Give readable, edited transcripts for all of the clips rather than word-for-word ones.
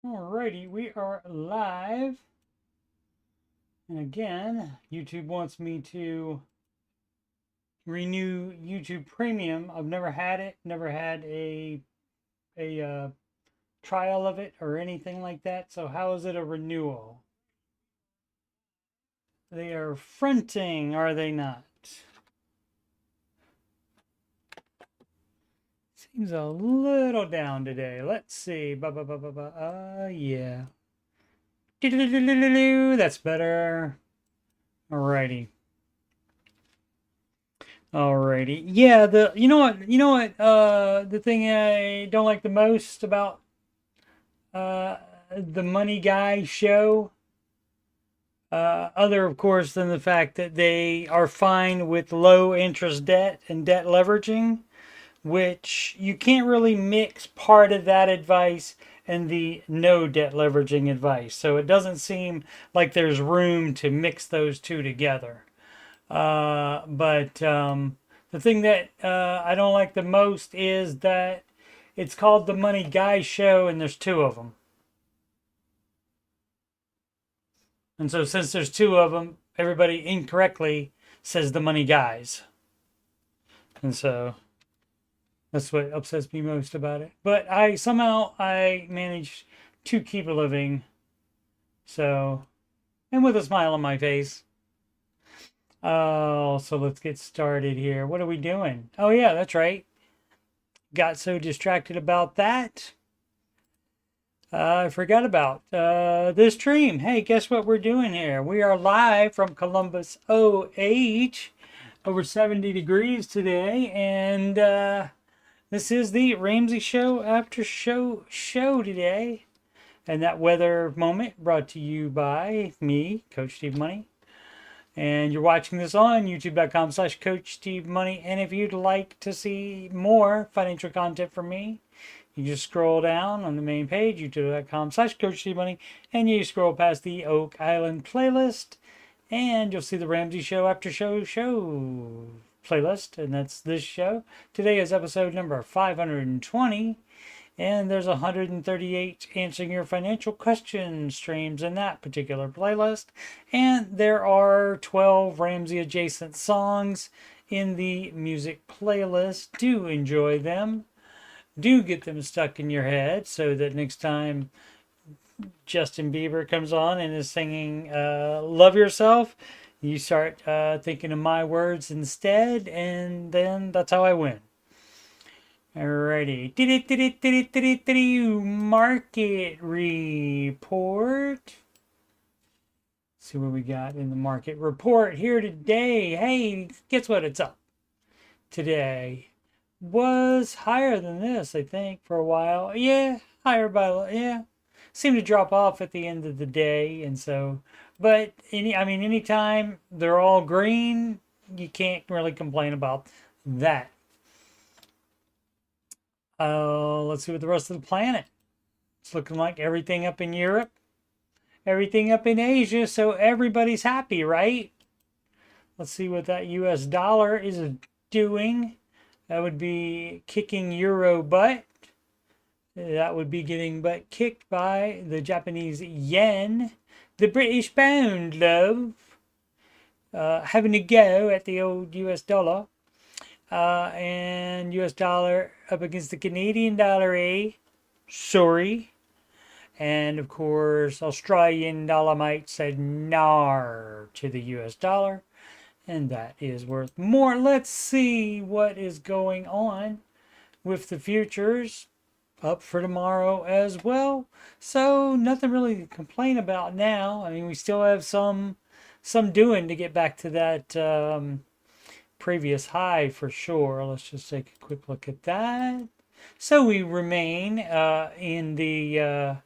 Alrighty, we are live. And again, YouTube wants me to renew YouTube Premium. I've never had it, never had a trial of it or anything like that. So how is it a renewal? They are fronting, are they not? Seems a little down today. Let's see. Yeah. That's better. Alrighty. Alrighty. Yeah, the thing I don't like the most about the Money Guy show, other of course than the fact that they are fine with low interest debt and debt leveraging, which you can't really mix part of that advice and the no debt leveraging advice. So it doesn't seem like there's room to mix those two together. But the thing that I don't like the most is that it's called the Money Guy Show, and there's two of them. And so, since there's two of them, everybody incorrectly says the Money Guys. And so, that's what upsets me most about it. But somehow I managed to keep a living. So, and with a smile on my face. Oh, so let's get started here. What are we doing? Oh, yeah, that's right. Got so distracted about that. I forgot about this stream. Hey, guess what we're doing here? We are live from Columbus, OH, over 70 degrees today. And this is the Ramsey Show After show today. And that weather moment brought to you by me, Coach Steve Money. And you're watching this on youtube.com/coachstevemoney. And if you'd like to see more financial content from me, you just scroll down on the main page, youtube.com/coachstevemoney, and you scroll past the Oak Island playlist, and you'll see the Ramsey Show After show playlist, and that's this show. Today is episode number 520. And there's 138 answering your financial question streams in that particular playlist. And there are 12 Ramsey adjacent songs in the music playlist. Do enjoy them. Do get them stuck in your head so that next time Justin Bieber comes on and is singing Love Yourself, you start thinking of my words instead. And then that's how I win. Alrighty. Market report. See what we got in the market report here today. Hey, guess what? It's up today. Was higher than this, I think, for a while. Yeah, higher by, yeah. Seemed to drop off at the end of the day. And so, but anytime they're all green, you can't really complain about that. Let's see what the rest of the planet. It's looking like everything up in Europe, everything up in Asia, so everybody's happy, right? Let's see what that US dollar is doing. That would be kicking Euro butt. That would be getting butt kicked by the Japanese yen. The British pound, love. Having a go at the old US dollar. And US dollar up against the Canadian dollar, sorry. And of course, Australian dollar said nar to the US dollar. And that is worth more. Let's see what is going on with the futures up for tomorrow as well. So nothing really to complain about now. I mean, we still have some doing to get back to that previous high for sure. Let's just take a quick look at that. So we remain in the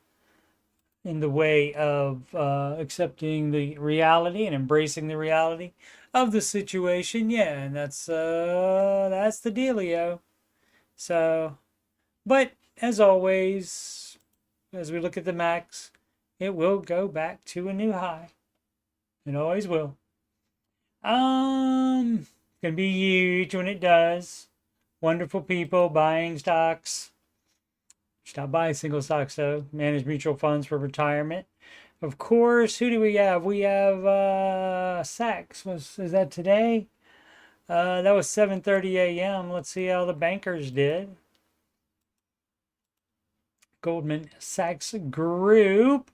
way of accepting the reality and embracing the reality of the situation. Yeah, and that's the dealio. So, but as always, as we look at the max, it will go back to a new high. It always will. Gonna be huge when it does. Wonderful people buying stocks. Should not buy single stocks though. Manage mutual funds for retirement. Of course, who do we have? We have Saks. Is that today? That was 7:30 a.m. Let's see how the bankers did. Goldman Sachs Group.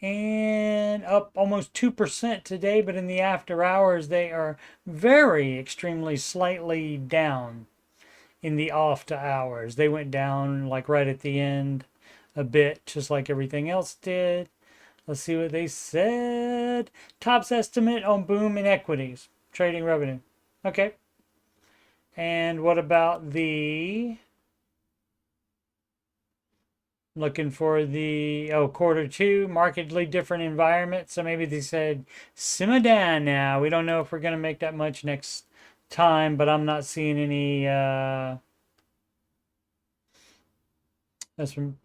And up almost 2% today, but in the after hours, they are very extremely slightly down in the after hours. They went down like right at the end a bit, just like everything else did. Let's see what they said. Top's estimate on boom in equities, trading revenue. Okay. And what about the... Looking for the, quarter two, markedly different environment. So maybe they said, simmer down now. We don't know if we're going to make that much next time, but I'm not seeing any, that's from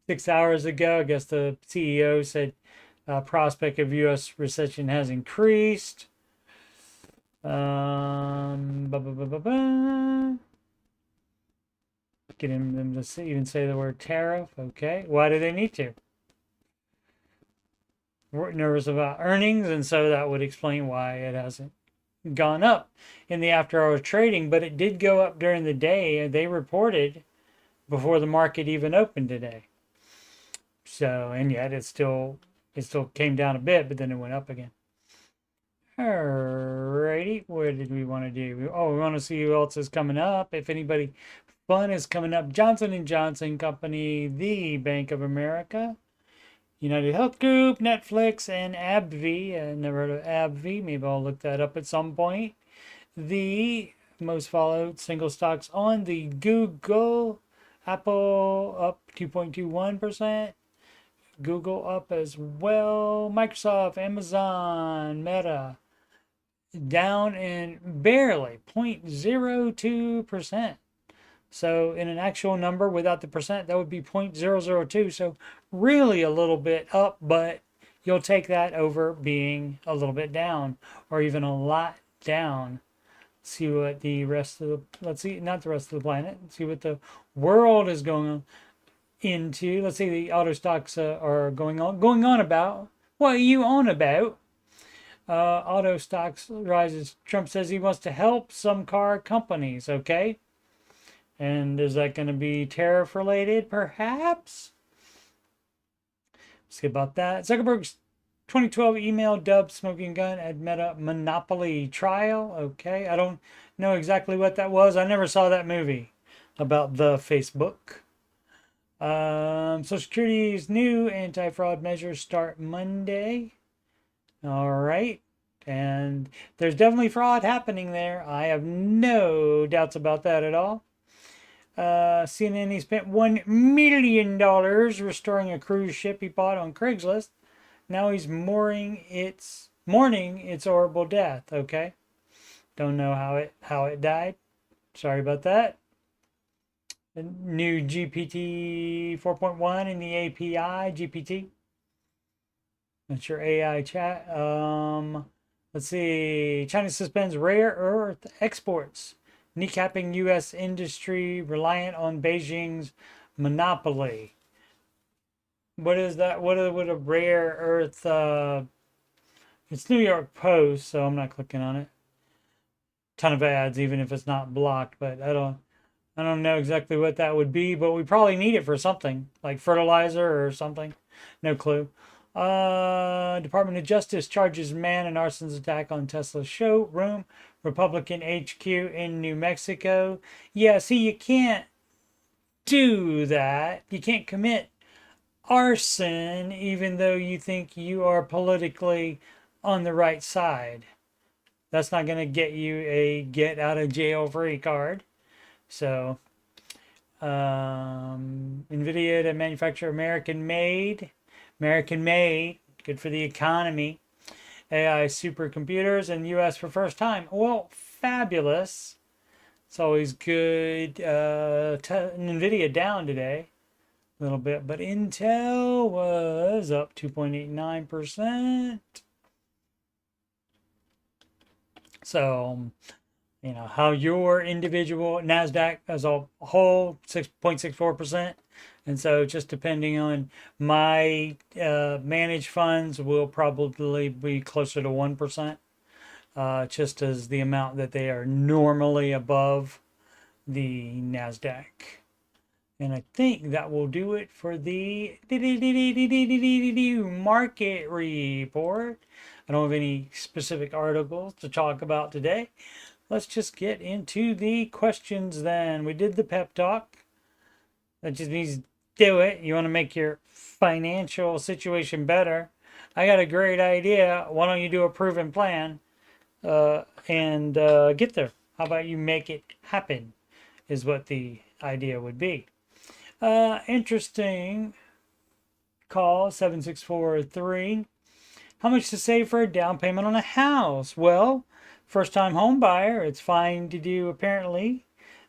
6 hours ago. I guess the CEO said prospect of U.S. recession has increased. Getting them to even say the word tariff. Okay. Why do they need to? We're nervous about earnings, and so that would explain why it hasn't gone up in the after-hours trading, but it did go up during the day. They reported before the market even opened today. So, and yet it still came down a bit, but then it went up again. Alrighty, what did we want to do? We want to see who else is coming up. If anybody fun is coming up, Johnson & Johnson Company, the Bank of America, United Health Group, Netflix, and AbbVie. I never heard of AbbVie. Maybe I'll look that up at some point. The most followed single stocks on the Google, Apple up 2.21%. Google up as well. Microsoft, Amazon, Meta down in barely 0.02%. So in an actual number without the percent, that would be 0.002. So really a little bit up, but you'll take that over being a little bit down or even a lot down. See what the rest of the, let's see, not the rest of the planet, see what the world is going on into. Let's see, the auto stocks are going on about. What are you on about? Auto stocks rises. Trump says he wants to help some car companies. Okay. And is that going to be tariff related? Perhaps. See about that. Zuckerberg's 2012 email dubbed smoking gun at Meta monopoly trial. Okay. I don't know exactly what that was. I never saw that movie about the Facebook. Social Security's new anti-fraud measures start Monday. All right. And there's definitely fraud happening there. I have no doubts about that at all. CNN, he spent $1 million restoring a cruise ship he bought on Craigslist. Now he's mourning its horrible death. Okay. Don't know how it died. Sorry about that. The new GPT 4.1 in the API, GPT. That's your AI chat. Let's see. China suspends rare earth exports, kneecapping U.S. industry reliant on Beijing's monopoly. What is that? What a rare earth? It's New York Post, so I'm not clicking on it. Ton of ads, even if it's not blocked. But I don't know exactly what that would be, but we probably need it for something like fertilizer or something. No clue. Department of Justice charges man in arson's attack on Tesla's showroom. Republican HQ in New Mexico. Yeah, see, you can't do that. You can't commit arson even though you think you are politically on the right side. That's not going to get you a get out of jail free card. So, NVIDIA to manufacture American made, good for the economy. AI supercomputers in the U.S. for first time. Well, fabulous. It's always good. NVIDIA down today a little bit, but Intel was up 2.89%. So, you know, how your individual NASDAQ as a whole, 6.64%. And so just depending on my managed funds will probably be closer to 1%, just as the amount that they are normally above the NASDAQ. And I think that will do it for the market report. I don't have any specific articles to talk about today. Let's just get into the questions then. We did the pep talk. That just means do it. You want to make your financial situation better. I got a great idea. Why don't you do a proven plan and get there? How about you make it happen is what the idea would be. Interesting call, 7643. How much to save for a down payment on a house? Well, first time home buyer, it's fine to do apparently.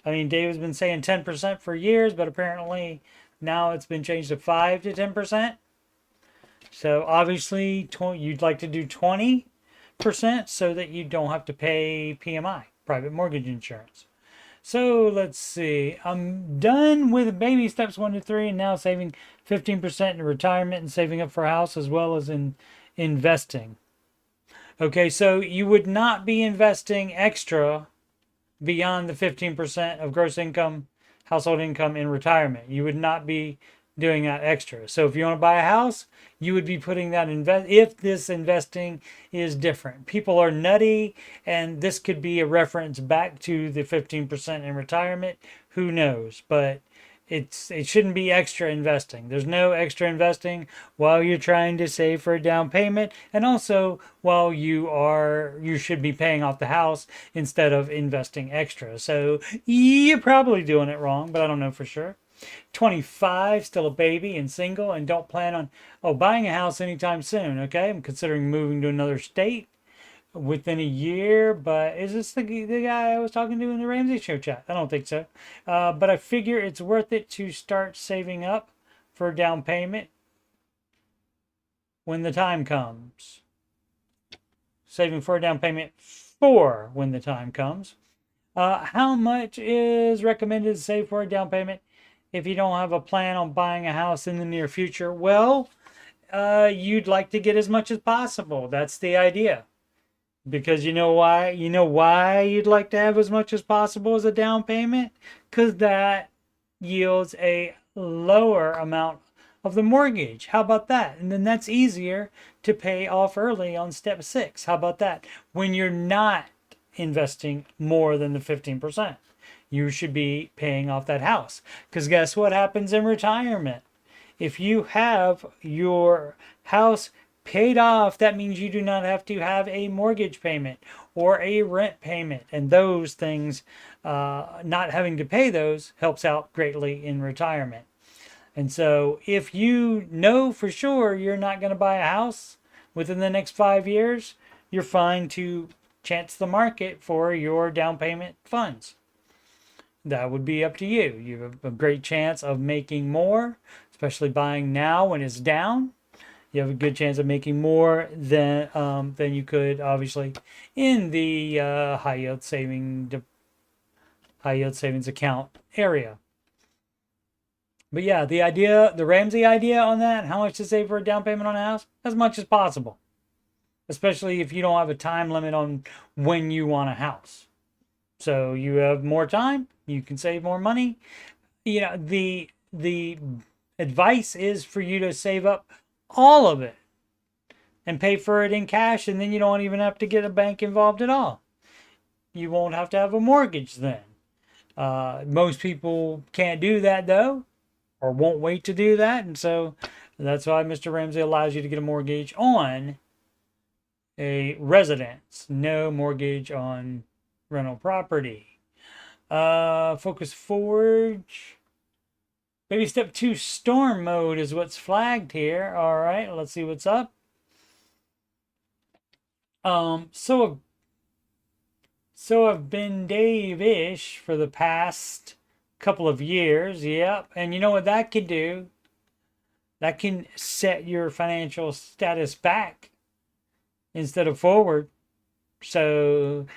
I mean, David's been saying 10% for years, but apparently now it's been changed to 5 to 10%. So obviously you'd like to do 20% so that you don't have to pay PMI, private mortgage insurance. So let's see. I'm done with baby steps 1 to 3 and now saving 15% in retirement and saving up for a house as well as in investing. Okay, so you would not be investing extra beyond the 15% of gross income, household income in retirement. You would not be doing that extra. So if you want to buy a house, you would be putting that if this investing is different. People are nutty, and this could be a reference back to the 15% in retirement. Who knows? But it shouldn't be extra investing. There's no extra investing while you're trying to save for a down payment, and also while you should be paying off the house instead of investing extra. So you're probably doing it wrong, but I don't know for sure. 25, still a baby and single, and don't plan on buying a house anytime soon. Okay, I'm considering moving to another state within a year, but is this the guy I was talking to in the Ramsey show chat? I don't think so, but I figure it's worth it to start saving up for a down payment when the time comes. Saving for a down payment for when the time comes. How much is recommended to save for a down payment if you don't have a plan on buying a house in the near future? Well, you'd like to get as much as possible. That's the idea. Because you know why? You know why you'd like to have as much as possible as a down payment? Because that yields a lower amount of the mortgage. How about that? And then that's easier to pay off early on step 6. How about that? When you're not investing more than the 15%, you should be paying off that house. Because guess what happens in retirement? If you have your house paid off, that means you do not have to have a mortgage payment or a rent payment, and those things, not having to pay those helps out greatly in retirement. And so if you know for sure you're not going to buy a house within the next 5 years, you're fine to chance the market for your down payment funds. That would be up to you. You have a great chance of making more, especially buying now when it's down. You have a good chance of making more than you could, obviously, in the high yield savings account area. But yeah, the Ramsey idea on that, how much to save for a down payment on a house, as much as possible, especially if you don't have a time limit on when you want a house. So you have more time, you can save more money. You know, the advice is for you to save up all of it and pay for it in cash, and then you don't even have to get a bank involved at all. You won't have to have a mortgage then. Most people can't do that though, or won't wait to do that, and so that's why Mr. Ramsey allows you to get a mortgage on a residence, no mortgage on rental property. Focus Forge. Baby step 2 storm mode is what's flagged here. All right, let's see what's up. So I've been Dave-ish for the past couple of years. Yep. And you know what that can do? That can set your financial status back instead of forward. So,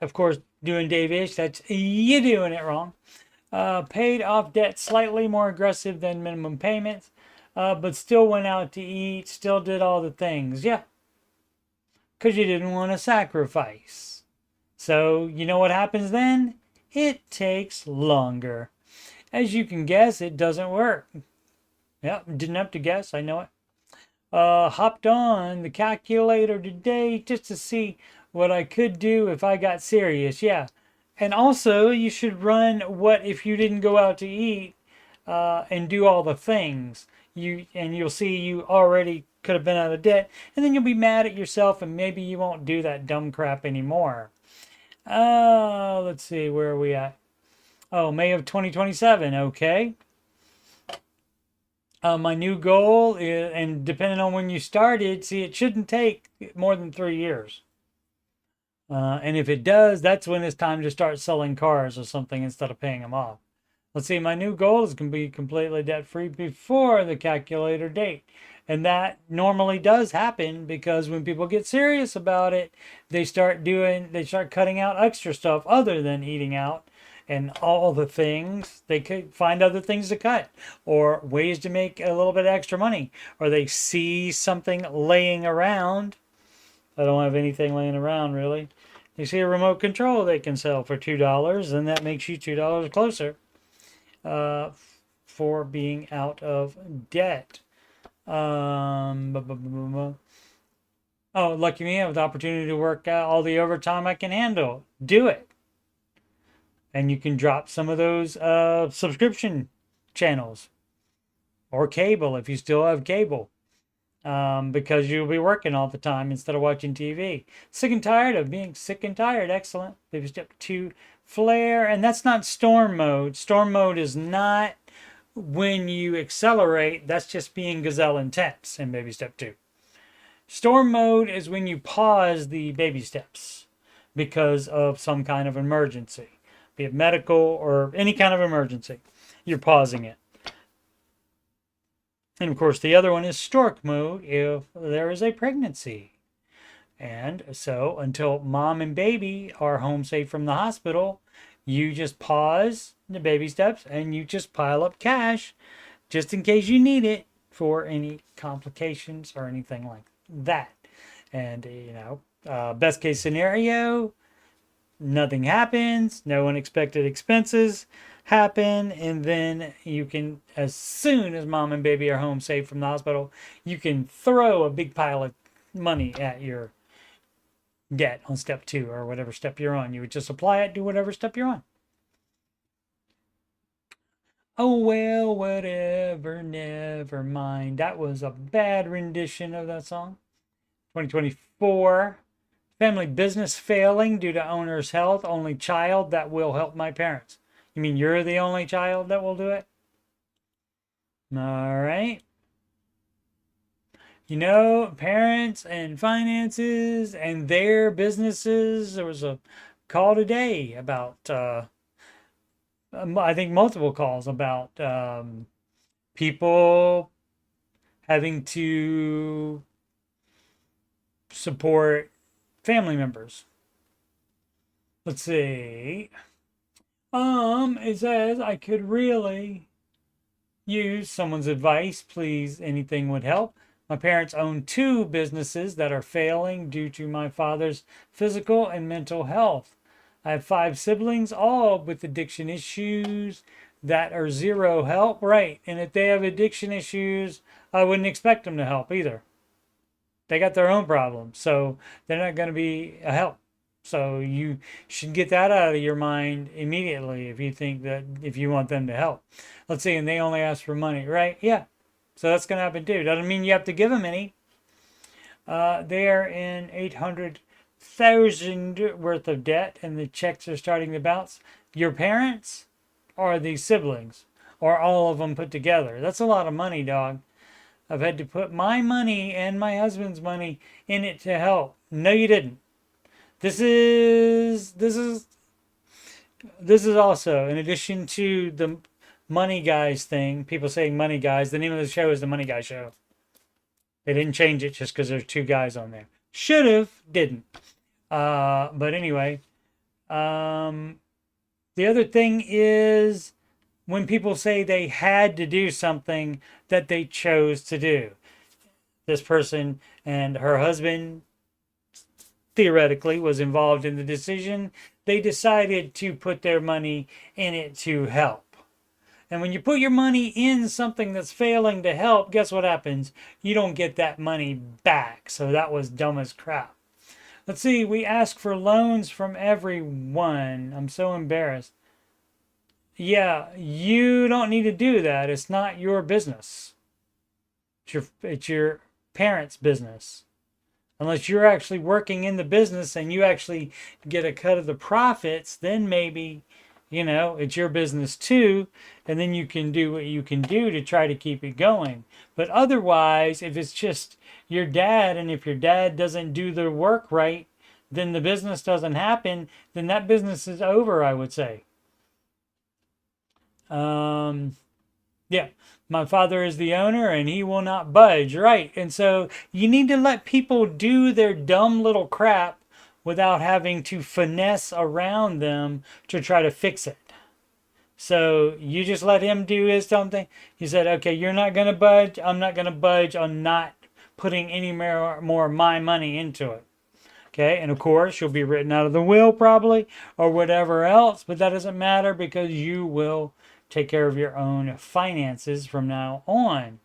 of course, doing Dave-ish, that's you doing it wrong. Paid off debt slightly more aggressive than minimum payments, but still went out to eat, still did all the things. Yeah, because you didn't want to sacrifice. So, you know what happens then? It takes longer. As you can guess, it doesn't work. Yep, didn't have to guess, I know it. Hopped on the calculator today just to see what I could do if I got serious. Yeah. And also, you should run what if you didn't go out to eat and do all the things. You'll see you already could have been out of debt, and then you'll be mad at yourself, and maybe you won't do that dumb crap anymore. Let's see, where are we at? Oh, May of 2027. Okay. My new goal is, and depending on when you started, see, it shouldn't take more than 3 years. And if it does, that's when it's time to start selling cars or something instead of paying them off. Let's see, my new goal is going to be completely debt-free before the calculator date. And that normally does happen because when people get serious about it, they start cutting out extra stuff other than eating out and all the things. They could find other things to cut or ways to make a little bit extra money, or they see something laying around. I don't have anything laying around really. They see a remote control they can sell for $2, and that makes you $2 closer for being out of debt. Oh, lucky me, I have the opportunity to work out all the overtime I can handle. Do it. And you can drop some of those subscription channels or cable if you still have cable. Because you'll be working all the time instead of watching TV. Sick and tired of being sick and tired. Excellent. Baby step 2, flare. And that's not storm mode. Storm mode is not when you accelerate. That's just being gazelle intense in baby step 2. Storm mode is when you pause the baby steps because of some kind of emergency, be it medical or any kind of emergency. You're pausing it. And of course, the other one is stork mode if there is a pregnancy. And so until mom and baby are home safe from the hospital, you just pause the baby steps and you just pile up cash just in case you need it for any complications or anything like that. And, best case scenario, nothing happens, no unexpected expenses happen, and then you can, as soon as mom and baby are home safe from the hospital, you can throw a big pile of money at your debt on step 2 or whatever step you're on. You would just apply it to whatever step you're on. Oh well, whatever, never mind. That was a bad rendition of that song. 2024. Family business failing due to owner's health. Only child that will help my parents. You mean you're the only child that will do it? All right. Parents and finances and their businesses. There was a call today about, I think multiple calls about people having to support family members. Let's see. It says I could really use someone's advice, please. Anything would help. My parents own 2 businesses that are failing due to my father's physical and mental health. I have 5 siblings, all with addiction issues that are zero help. Right. And if they have addiction issues, I wouldn't expect them to help either. They got their own problems, so they're not going to be a help. So you should get that out of your mind immediately if you want them to help. Let's see, and they only ask for money, right? Yeah. So that's going to happen too. Doesn't mean you have to give them any. They are in 800,000 worth of debt, and the checks are starting to bounce. Your parents or the siblings, or all of them put together? That's a lot of money, dog. I've had to put my money and my husband's money in it to help. No, you didn't. This is also, in addition to the Money Guys thing, people saying Money Guys, the name of the show is the Money Guy Show. They didn't change it just because there's 2 guys on there. Should have, didn't. But anyway, The other thing is when people say they had to do something that they chose to do. This person and her husband theoretically was involved in the decision. They decided to put their money in it to help. And when you put your money in something that's failing to help, guess what happens? You don't get that money back. So that was dumb as crap. Let's see, we ask for loans from everyone. I'm so embarrassed. Yeah, you don't need to do that. It's not your business. It's your parents' business. Unless you're actually working in the business and you actually get a cut of the profits, then maybe, it's your business too. And then you can do what you can do to try to keep it going. But otherwise, if it's just your dad, and if your dad doesn't do the work right, then the business doesn't happen, then that business is over, I would say. Yeah, my father is the owner and he will not budge, right? And so you need to let people do their dumb little crap without having to finesse around them to try to fix it. So you just let him do his something. He said, okay, you're not going to budge. I'm not going to budge on not putting any more of my money into it. Okay, and of course, you'll be written out of the will probably or whatever else, but that doesn't matter because you will take care of your own finances from now on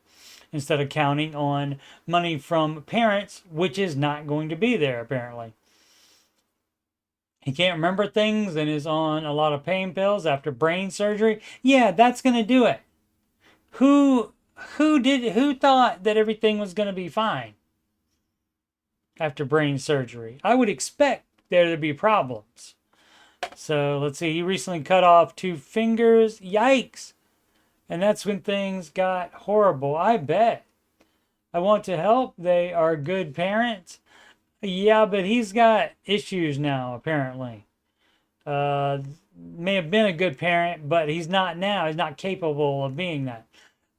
instead of counting on money from parents, which is not going to be there apparently. He can't remember things and is on a lot of pain pills after brain surgery. Yeah, that's going to do it. Who thought that everything was going to be fine after brain surgery? I would expect there to be problems. So let's see, he recently cut off 2 fingers. Yikes. And that's when things got horrible. I bet. I want to help. They are good parents. Yeah, but he's got issues now, apparently. May have been a good parent, but he's not now. He's not capable of being that.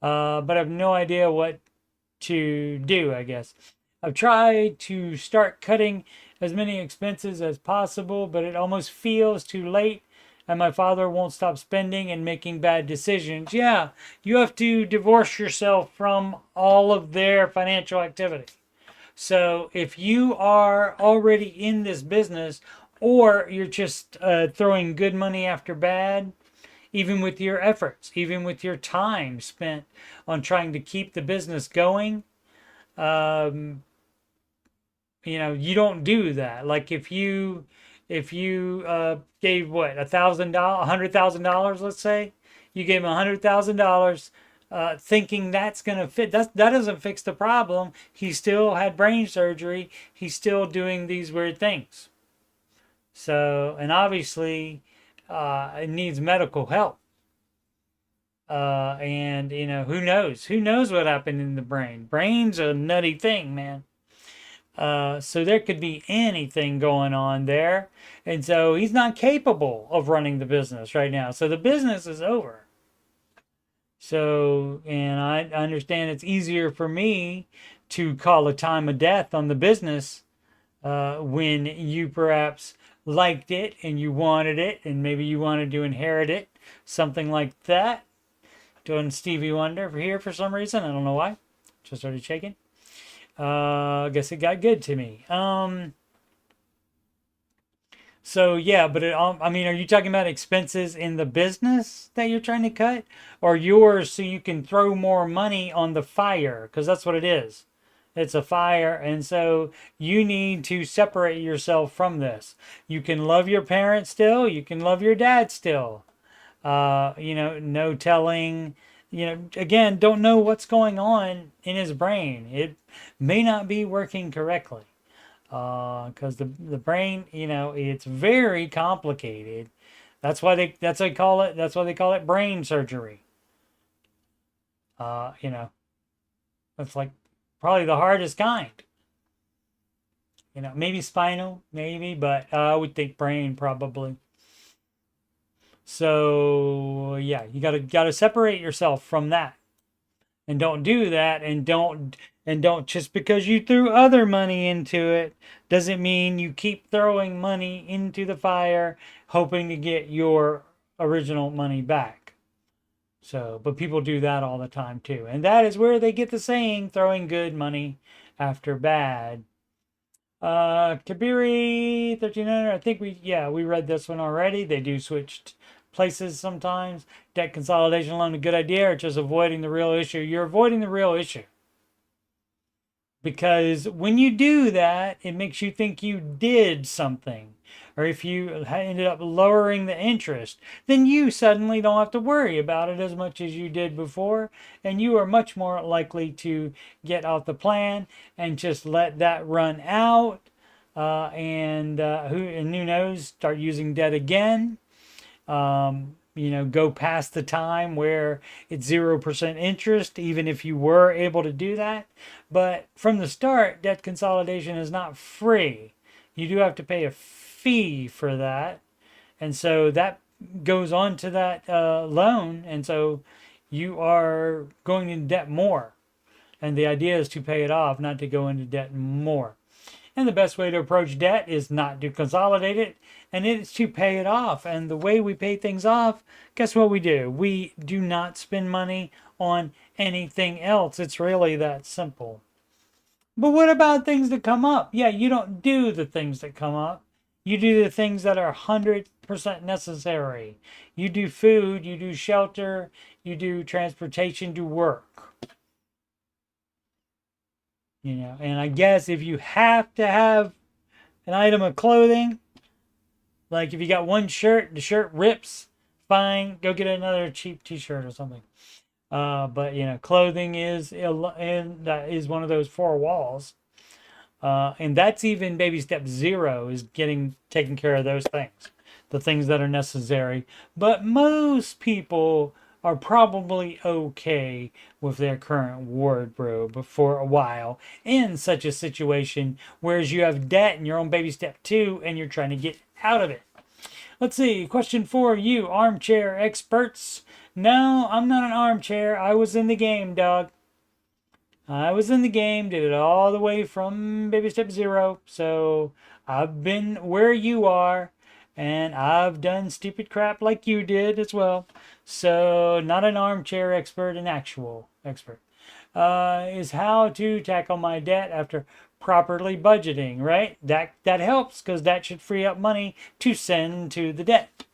But I have no idea what to do, I guess. I've tried to start cutting as many expenses as possible, but it almost feels too late, and my father won't stop spending and making bad decisions. Yeah, you have to divorce yourself from all of their financial activity. So if you are already in this business, or you're just throwing good money after bad, even with your efforts, even with your time spent on trying to keep the business going, you don't do that. Like if you gave what, $100,000, let's say, you gave him $100,000, thinking that's gonna fit. That doesn't fix the problem. He still had brain surgery. He's still doing these weird things. So, and obviously, it needs medical help. And who knows? Who knows what happened in the brain? Brain's a nutty thing, man. So there could be anything going on there. And so he's not capable of running the business right now. So the business is over. So, and I understand it's easier for me to call a time of death on the business when you perhaps liked it and you wanted it and maybe you wanted to inherit it. Something like that. Doing Stevie Wonder for here for some reason. I don't know why. Just started shaking. I guess it got good to me. So yeah, but I mean, are you talking about expenses in the business that you're trying to cut, or yours so you can throw more money on the fire? Because that's what it is. It's a fire, and so you need to separate yourself from this. You can love your parents still. You can love your dad still. No telling. Again, don't know what's going on in his brain. It may not be working correctly. Because the brain, it's very complicated. That's why they call it brain surgery. It's like probably the hardest kind. Maybe spinal, maybe, but I would think brain probably. So yeah, you gotta separate yourself from that, and don't do that, and don't just because you threw other money into it doesn't mean you keep throwing money into the fire hoping to get your original money back. So, but people do that all the time too. And that is where they get the saying, throwing good money after bad. Kabiri 1300, I think we read this one already. They do switch places sometimes. Debt consolidation loan, a good idea, or just avoiding the real issue? You're avoiding the real issue. Because when you do that, it makes you think you did something. Or if you ended up lowering the interest, then you suddenly don't have to worry about it as much as you did before. And you are much more likely to get off the plan and just let that run out. Who knows, start using debt again. Go past the time where it's 0% interest, even if you were able to do that. But from the start, debt consolidation is not free. You do have to pay a fee for that. And so that goes on to that loan. And so you are going into debt more. And the idea is to pay it off, not to go into debt more. And the best way to approach debt is not to consolidate it, and it's to pay it off. And the way we pay things off, guess what we do? We do not spend money on anything else. It's really that simple. But what about things that come up? Yeah, you don't do the things that come up. You do the things that are 100% necessary. You do food, you do shelter, you do transportation, do work. And I guess if you have to have an item of clothing, like if you got one shirt, the shirt rips, fine, go get another cheap t-shirt or something. But clothing is one of those four walls. And that's even baby step 0 is taking care of those things, the things that are necessary. But most people are probably okay with their current wardrobe for a while in such a situation, whereas you have debt and you're on baby step 2 and you're trying to get out of it. Let's see, question 4, you armchair experts. No, I'm not an armchair. I was in the game, dog. I was in the game, did it all the way from baby step 0. So I've been where you are, and I've done stupid crap like you did as well. So not an armchair expert, an actual expert. Is how to tackle my debt after properly budgeting, right? That helps, because that should free up money to send to the debt.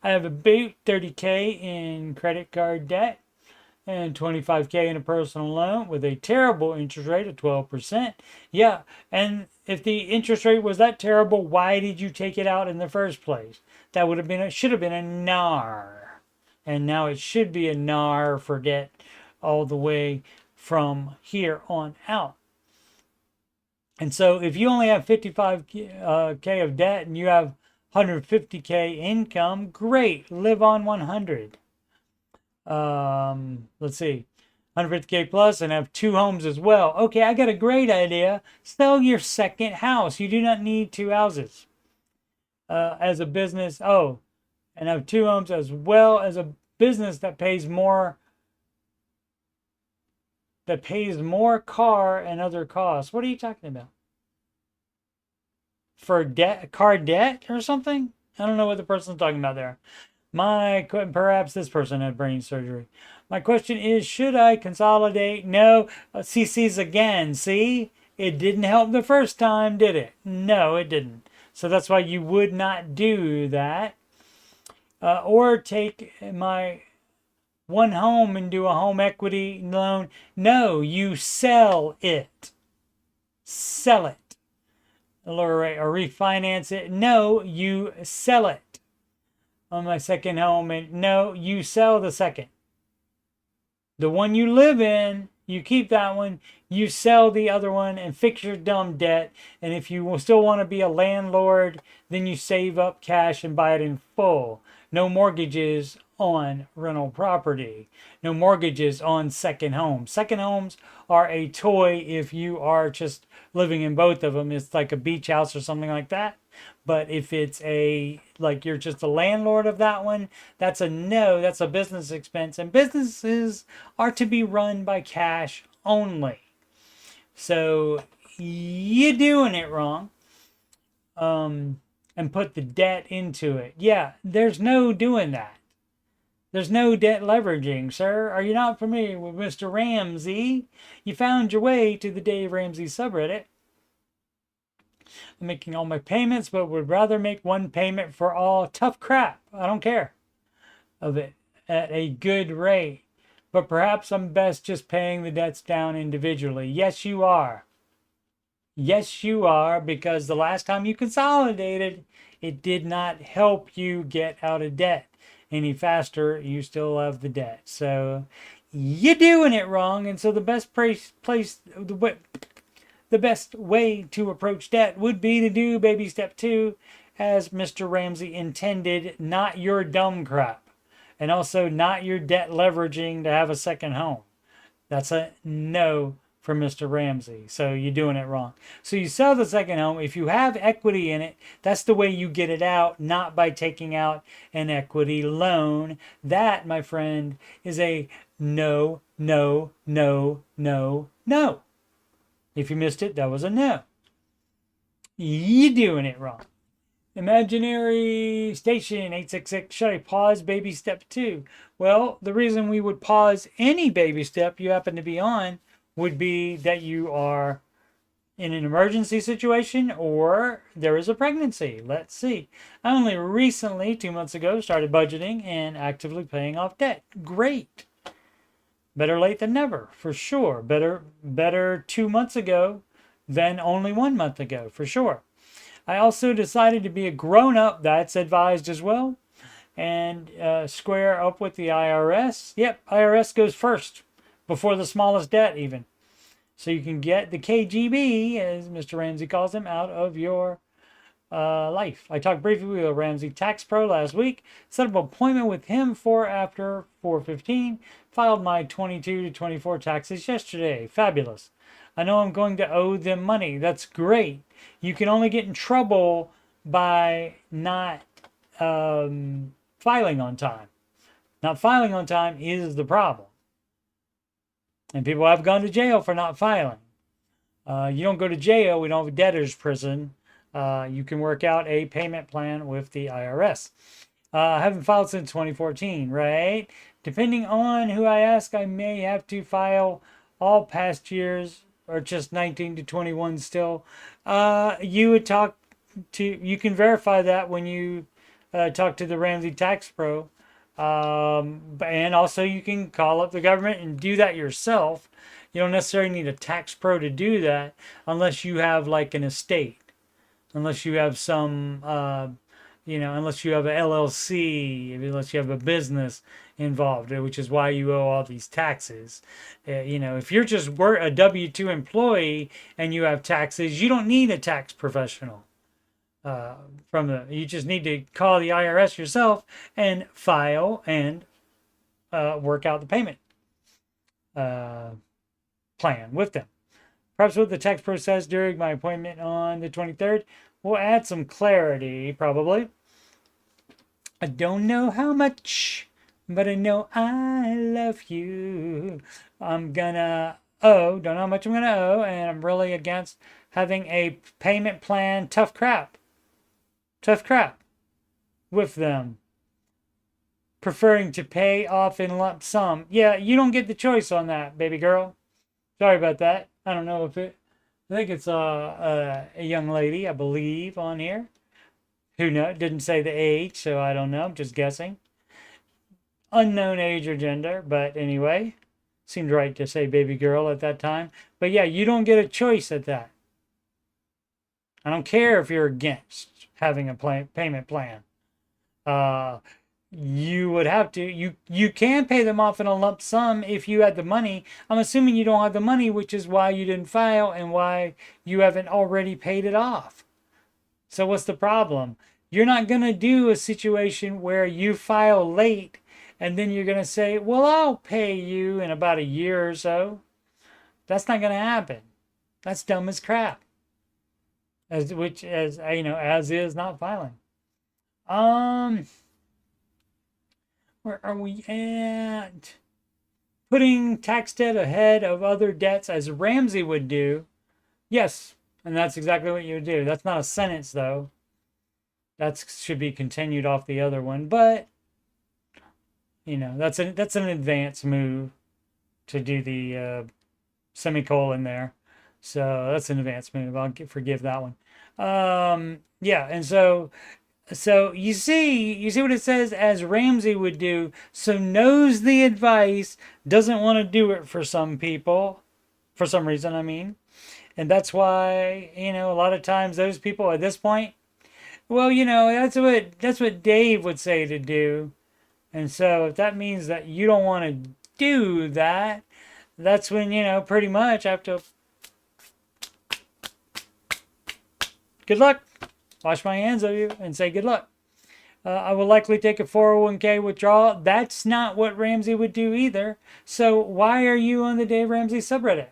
I have about 30K in credit card debt and 25K in a personal loan with a terrible interest rate of 12%. Yeah, and if the interest rate was that terrible, why did you take it out in the first place? That should have been a NAR. And now it should be a NAR for debt all the way from here on out. And so if you only have 55K of debt and you have 150K income, great, live on 100. Let's see, 150K plus and have 2 homes as well. Okay, I got a great idea. Sell your second house. You do not need 2 houses as a business. Oh, and have 2 homes as well as a business that pays more car and other costs. What are you talking about? For debt, car debt or something? I don't know what the person's talking about there. Perhaps this person had brain surgery. My question is, should I consolidate? No. CC's again. See? It didn't help the first time, did it? No, it didn't. So that's why you would not do that. Or take my one home and do a home equity loan. No, you sell it. Sell it. Or refinance it. No, you sell it. On my second home, and no, you sell the second. The one you live in, you keep that one, you sell the other one and fix your dumb debt. And if you still want to be a landlord, then you save up cash and buy it in full. No mortgages on rental property. No mortgages on second homes. Second homes are a toy if you are just living in both of them. It's like a beach house or something like that. But if it's like you're just a landlord of that one, that's a no, that's a business expense. And businesses are to be run by cash only. So you're doing it wrong. And put the debt into it. Yeah, there's no doing that. There's no debt leveraging, sir. Are you not familiar with Mr. Ramsey? You found your way to the Dave Ramsey subreddit. I'm making all my payments, but would rather make one payment for all. Tough crap. I don't care of it at a good rate. But perhaps I'm best just paying the debts down individually. Yes, you are. Yes, you are, because the last time you consolidated, it did not help you get out of debt any faster. You still have the debt. So you're doing it wrong. And so the best the best way to approach debt would be to do baby step 2 as Mr. Ramsey intended, not your dumb crap. And also not your debt leveraging to have a second home. That's a no for Mr. Ramsey. So you're doing it wrong. So you sell the second home. If you have equity in it, that's the way you get it out, not by taking out an equity loan. That, my friend, is a no, no, no, no, no. If you missed it, that was a no. You're doing it wrong. Imaginary Station 866, should I pause baby step 2? Well, the reason we would pause any baby step you happen to be on would be that you are in an emergency situation or there is a pregnancy. Let's see. I only recently, 2 months ago, started budgeting and actively paying off debt. Great. Better late than never, for sure. Better 2 months ago than only 1 month ago, for sure. I also decided to be a grown-up, that's advised as well, and square up with the IRS. Yep, IRS goes first, before the smallest debt even. So you can get the KGB, as Mr. Ramsey calls him, out of your life. I talked briefly with Ramsey Tax Pro last week, set up an appointment with him for after 4:15, filed my 22 to 24 taxes yesterday. Fabulous. I know I'm going to owe them money. That's great. You can only get in trouble by not filing on time. Not filing on time is the problem. And people have gone to jail for not filing. You don't go to jail. We don't have a debtor's prison. You can work out a payment plan with the IRS. I haven't filed since 2014, right? Depending on who I ask, I may have to file all past years or just 19 to 21 still. You would talk to, you can verify that when you talk to the Ramsey Tax Pro. And also you can call up the government and do that yourself. You don't necessarily need a tax pro to do that unless you have like an estate, unless you have some, unless you have an LLC, unless you have a business involved, which is why you owe all these taxes. If you're just a W-2 employee and you have taxes, you don't need a tax professional. You just need to call the IRS yourself and file and work out the payment plan with them. Perhaps what the tax pro says during my appointment on the 23rd will add some clarity, probably. I don't know how much, but I know I love you. I'm gonna owe, don't know how much I'm gonna owe, and I'm really against having a payment plan. Tough crap with them. Preferring to pay off in lump sum. Yeah, you don't get the choice on that, baby girl. Sorry about that. I don't know if it, I think it's a young lady, I believe, on here. Who knows? Didn't say the age, so I don't know. I'm just guessing. Unknown age or gender, but anyway. Seemed right to say baby girl at that time. But yeah, you don't get a choice at that. I don't care if you're against having a payment plan. You would have to, you can pay them off in a lump sum if you had the money. I'm assuming you don't have the money, which is why you didn't file and why you haven't already paid it off. So what's the problem? You're not going to do a situation where you file late and then you're going to say, well, I'll pay you in about a year or so. That's not going to happen. That's dumb as crap. As is not filing. Where are we at? Putting tax debt ahead of other debts as Ramsey would do. Yes, and that's exactly what you would do. That's not a sentence, though. That should be continued off the other one. But You know, that's an advanced move to do the semicolon there. So that's an advanced move. Forgive that one. Yeah, and so you see what it says, as Ramsey would do. So knows the advice, doesn't want to do it for some people, for some reason, I mean. And that's why, a lot of times those people at this point, well, that's what Dave would say to do. And so if that means that you don't want to do that, that's when, pretty much I have to, good luck. Wash my hands of you and say good luck. I will likely take a 401k withdrawal. That's not what Ramsey would do either. So why are you on the Dave Ramsey subreddit?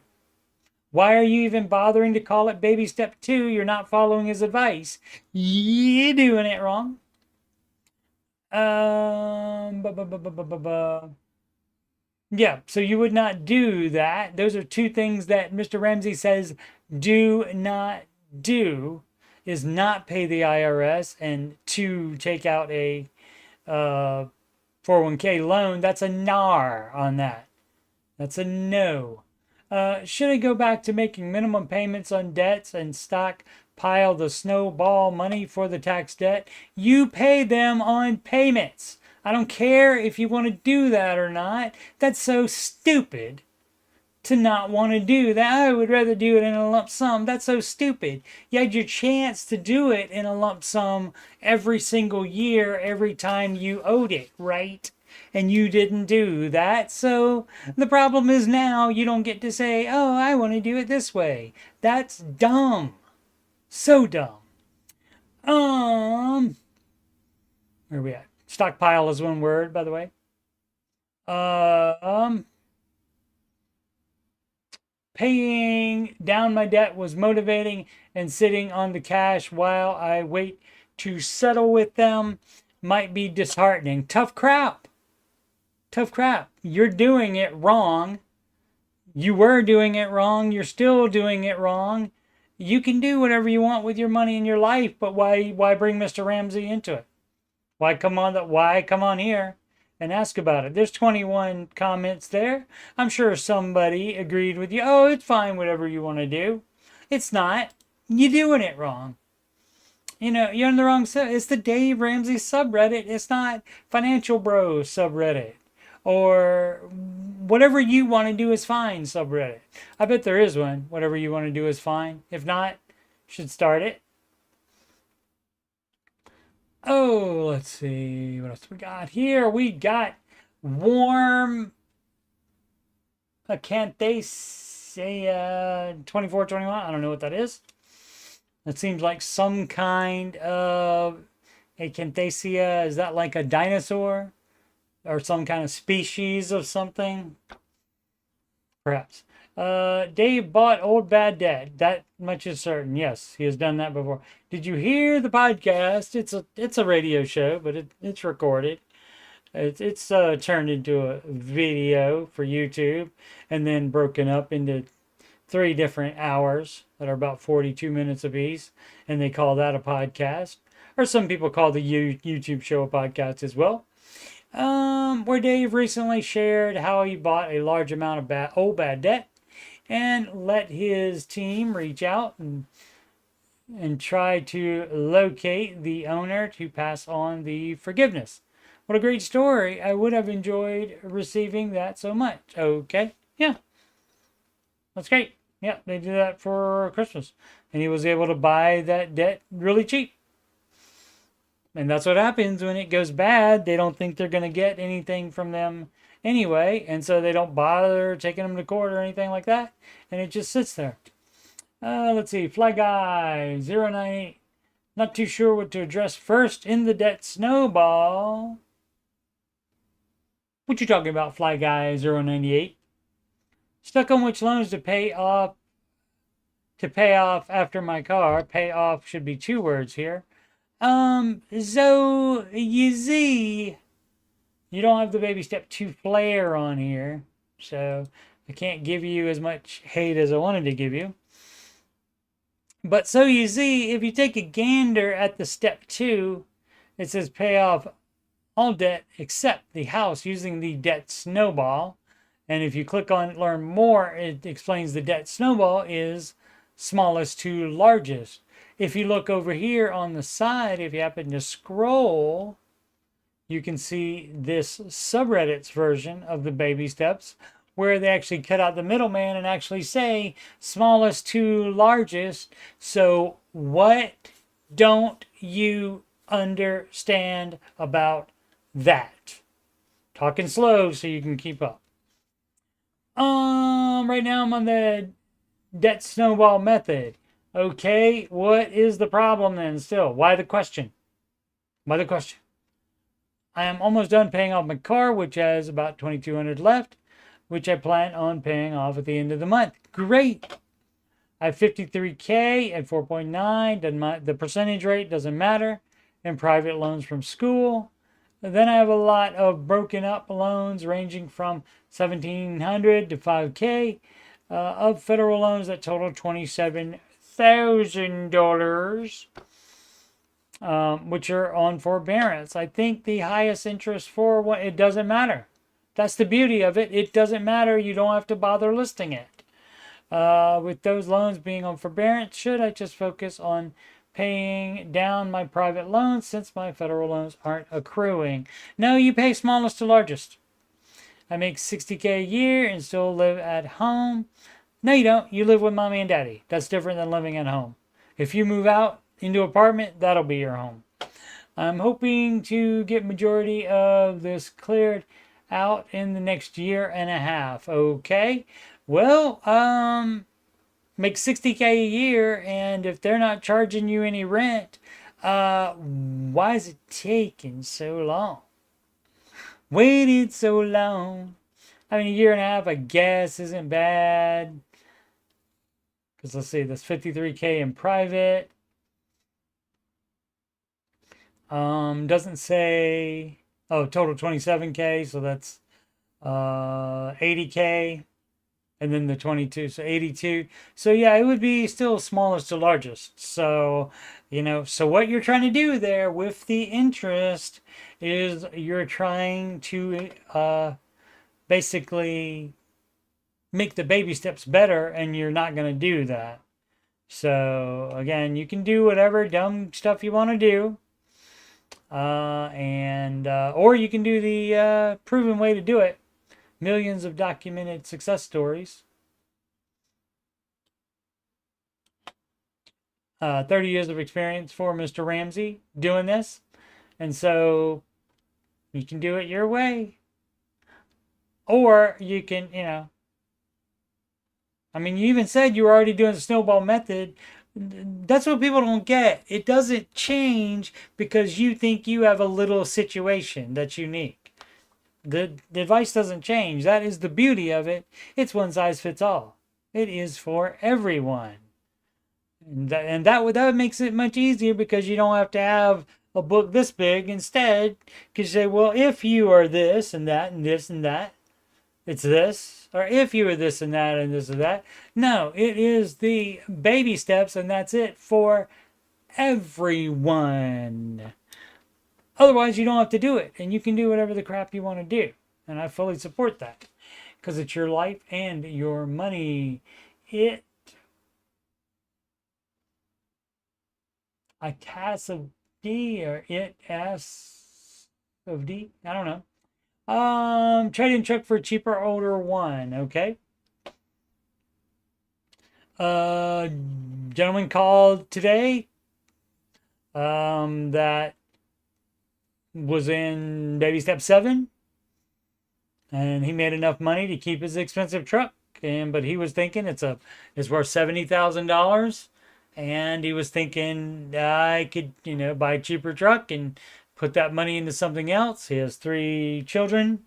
Why are you even bothering to call it baby step 2? You're not following his advice. You're doing it wrong. Yeah, so you would not do that. Those are two things that Mr. Ramsey says do not do, is not pay the IRS and to take out a 401k loan. That's a nar on that. That's a no. Should I go back to making minimum payments on debts and stockpile the snowball money for the tax debt? You pay them on payments. I don't care if you want to do that or not. That's so stupid to not want to do that. I would rather do it in a lump sum. That's so stupid. You had your chance to do it in a lump sum every single year, every time you owed it, right? And you didn't do that. So the problem is now you don't get to say, oh, I want to do it this way. That's dumb. So dumb. Where are we at? Stockpile is one word, by the way. Paying down my debt was motivating, and sitting on the cash while I wait to settle with them might be disheartening. Tough crap. Tough crap. You're doing it wrong. You were doing it wrong. You're still doing it wrong. You can do whatever you want with your money in your life, but why bring Mr. Ramsey into it? Why come on here and ask about it? There's 21 comments there. I'm sure somebody agreed with you. Oh, it's fine, whatever you want to do. It's not. You're doing it wrong. You're on the wrong side. It's the Dave Ramsey subreddit. It's not Financial Bros subreddit. Or whatever you want to do is fine subreddit. I bet there is one. Whatever you want to do is fine. If not, should start it. Oh, let's see. What else we got here? We got warm Acanthacea 2421. I don't know what that is. That seems like some kind of Acanthacea. Is that like a dinosaur? Or some kind of species of something? Perhaps. Dave bought Old Bad Debt. That much is certain. Yes, he has done that before. Did you hear the podcast? It's a radio show, but it's recorded. It's turned into a video for YouTube and then broken up into 3 different hours that are about 42 minutes apiece, and they call that a podcast. Or some people call the YouTube show a podcast as well. Where Dave recently shared how he bought a large amount of old bad debt and let his team reach out and try to locate the owner to pass on the forgiveness. What a great story. I would have enjoyed receiving that so much. Okay. Yeah. That's great. Yeah, they did that for Christmas. And he was able to buy that debt really cheap. And that's what happens when it goes bad. They don't think they're going to get anything from them anyway. And so they don't bother taking them to court or anything like that. And it just sits there. Let's see. Fly Guy 098. Not too sure what to address first in the debt snowball. What you talking about, Fly Guy 098? Stuck on which loans to pay off after my car. Pay off should be 2 words here. So you see, you don't have the baby step 2 flare on here, so I can't give you as much hate as I wanted to give you. But so you see, if you take a gander at the step 2, it says pay off all debt except the house using the debt snowball. And if you click on learn more, it explains the debt snowball is smallest to largest. If you look over here on the side, if you happen to scroll, you can see this subreddit's version of the baby steps where they actually cut out the middleman and actually say smallest to largest. So what don't you understand about that? Talking slow so you can keep up. Right now I'm on the debt snowball method. Okay, what is the problem then still? Why the question? Why the question? I am almost done paying off my car, which has about $2,200 left, which I plan on paying off at the end of the month. Great. I have $53K at 4.9. The percentage rate doesn't matter. And private loans from school. Then I have a lot of broken up loans ranging from $1,700 to $5K of federal loans that total $27,000, which are on forbearance. I think the highest interest for what it doesn't matter. That's the beauty of it. It doesn't matter. You don't have to bother listing it. With those loans being on forbearance, should I just focus on paying down my private loans since my federal loans aren't accruing? No, you pay smallest to largest. I make $60K a year and still live at home. No, you don't. You live with mommy and daddy. That's different than living at home. If you move out into an apartment, that'll be your home. I'm hoping to get majority of this cleared out in the next year and a half. Okay. Well, make $60K a year, and if they're not charging you any rent, why is it taking so long? Waited so long. I mean, a year and a half, I guess, isn't bad. Because let's see, that's $53K in private. Doesn't say, oh, total $27K, so that's $80K. And then the 22, so 82. So yeah, it would be still smallest to largest. So, so what you're trying to do there with the interest is you're trying to basically make the baby steps better, and you're not going to do that. So again, you can do whatever dumb stuff you want to do. Or you can do the proven way to do it. Millions of documented success stories. 30 years of experience for Mr. Ramsey doing this. And so you can do it your way. Or you can, I mean, you even said you were already doing the snowball method. That's what people don't get. It doesn't change because you think you have a little situation that's unique. The advice doesn't change. That is the beauty of it. It's one size fits all. It is for everyone. And that makes it much easier because you don't have to have a book this big. Instead, you say, well, if you are this and that and this and that, it's this. Or if you are this and that and this and that. No, it is the baby steps, and that's it for everyone. Otherwise, you don't have to do it, and you can do whatever the crap you want to do. And I fully support that because it's your life and your money. A task of D or it S of D? I don't know. Trading truck for a cheaper older one. Okay. Gentleman called today. That was in baby step 7, and he made enough money to keep his expensive truck, but he was thinking it's worth $70,000, and he was thinking I could buy a cheaper truck and put that money into something else. He has 3 children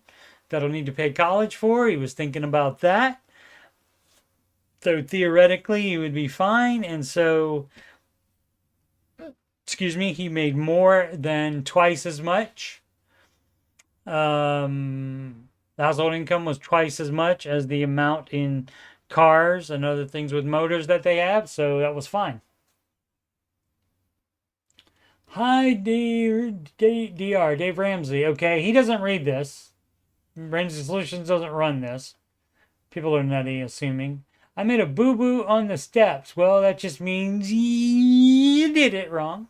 that'll need to pay college for. He was thinking about that, so theoretically he would be fine. And so he made more than twice as much. The household income was twice as much as the amount in cars and other things with motors that they have, so that was fine. Hi, Dave Ramsey. Okay, he doesn't read this. Ramsey Solutions doesn't run this. People are nutty, assuming. I made a boo-boo on the steps. Well, that just means you did it wrong.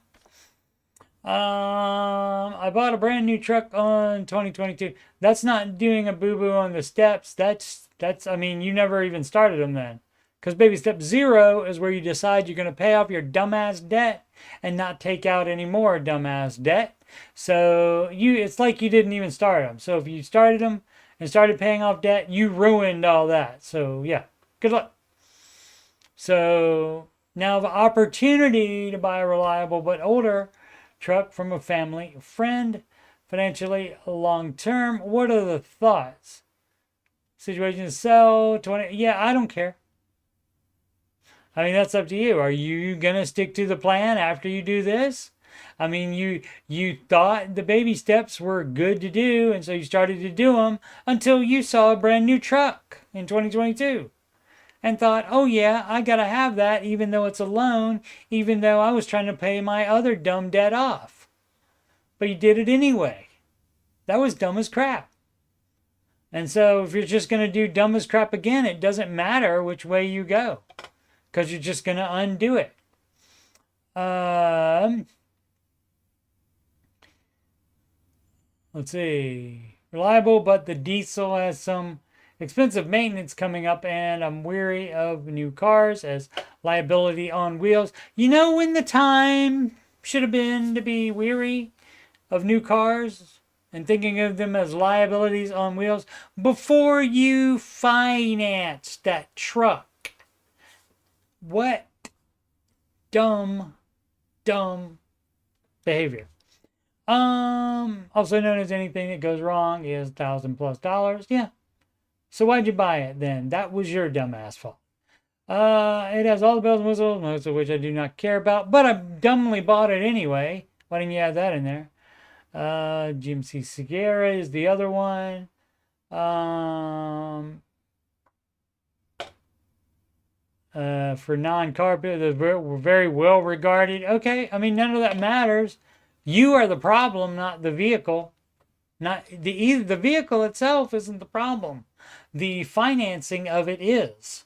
I bought a brand new truck on 2022. That's not doing a boo-boo on the steps. I mean, you never even started them then. Because baby step 0 is where you decide you're going to pay off your dumbass debt and not take out any more dumbass debt. So it's like you didn't even start them. So if you started them and started paying off debt, you ruined all that. So yeah, good luck. So now the opportunity to buy a reliable but older truck from a family friend, financially long term. What are the thoughts? Situation to sell 20. Yeah, I don't care. I mean, that's up to you. Are you gonna stick to the plan after you do this? I mean, you thought the baby steps were good to do, and so you started to do them until you saw a brand new truck in 2022 and thought, oh yeah, I gotta have that even though it's a loan, even though I was trying to pay my other dumb debt off. But you did it anyway. That was dumb as crap. And so if you're just gonna do dumb as crap again, it doesn't matter which way you go, because you're just gonna undo it. Let's see. Reliable, but the diesel has some expensive maintenance coming up, and I'm weary of new cars as liability on wheels. You know when the time should have been to be weary of new cars and thinking of them as liabilities on wheels? Before you finance that truck. What dumb behavior. Also known as anything that goes wrong is $1,000+ Yeah. So why'd you buy it then? That was your dumbass fault. It has all the bells and whistles, most of which I do not care about, but I dumbly bought it anyway. Why didn't you add that in there? GMC Sierra is the other one. For non-carpet, they're very well regarded. Okay, I mean, none of that matters. You are the problem, not the vehicle. Not the vehicle itself isn't the problem. The financing of it is.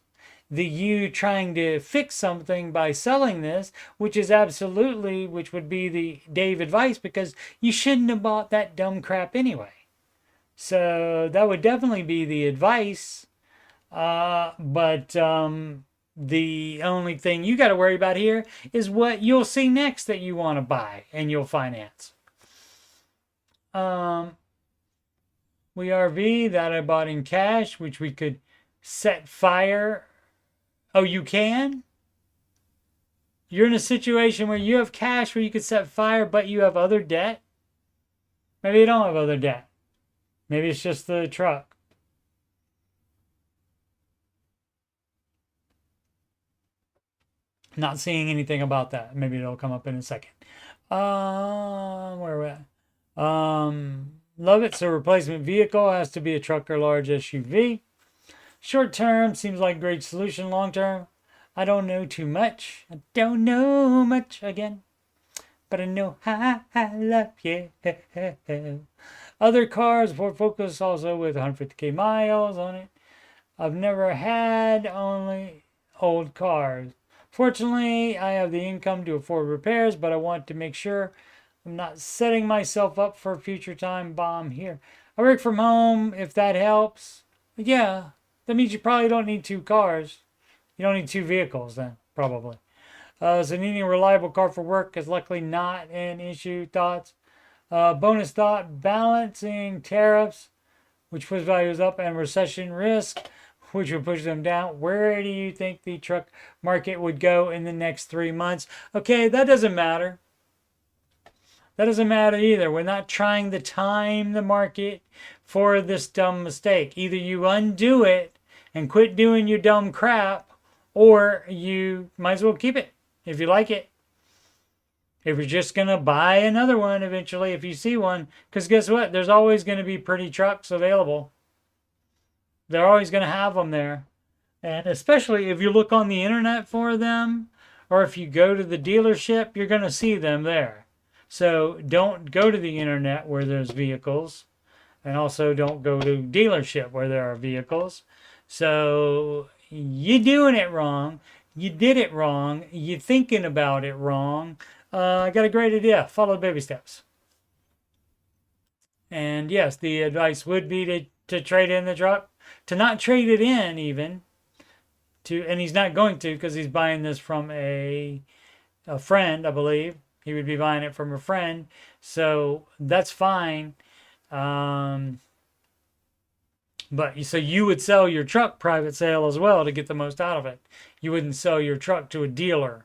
You trying to fix something by selling this, which would be the Dave advice, because you shouldn't have bought that dumb crap anyway. So that would definitely be the advice. But the only thing you got to worry about here is what you'll see next that you want to buy and you'll finance. VRV that I bought in cash, which we could set fire. Oh, you can? You're in a situation where you have cash where you could set fire, but you have other debt? Maybe you don't have other debt. Maybe it's just the truck. Not seeing anything about that. Maybe it'll come up in a second. Where are we at? Love it. So replacement vehicle has to be a truck or large SUV. Short term seems like great solution. Long term, I don't know too much. I don't know much again, but I know how I love you. Other cars, Ford Focus also with 150k miles on it. I've never had only old cars. Fortunately, I have the income to afford repairs, but I want to make sure I'm not setting myself up for a future time bomb here. I work from home, if that helps. Yeah, that means you probably don't need 2 cars. You don't need 2 vehicles then, probably. So needing a reliable car for work is likely not an issue. Thoughts? Bonus thought, balancing tariffs, which push values up, and recession risk, which would push them down. Where do you think the truck market would go in the next 3 months? Okay, that doesn't matter. That doesn't matter either. We're not trying to time the market for this dumb mistake. Either you undo it and quit doing your dumb crap, or you might as well keep it if you like it. If you're just going to buy another one eventually, if you see one, because guess what? There's always going to be pretty trucks available. They're always going to have them there. And especially if you look on the internet for them, or if you go to the dealership, you're going to see them there. So don't go to the internet where there's vehicles, and also don't go to dealership where there are vehicles. So you're doing it wrong. You did it wrong. You're thinking about it wrong. I got a great idea. Follow the baby steps. And yes, the advice would be to trade in the truck, to not trade it in even, and he's not going to because he's buying this from a friend, I believe. He would be buying it from a friend. So that's fine. But so you would sell your truck private sale as well to get the most out of it. You wouldn't sell your truck to a dealer.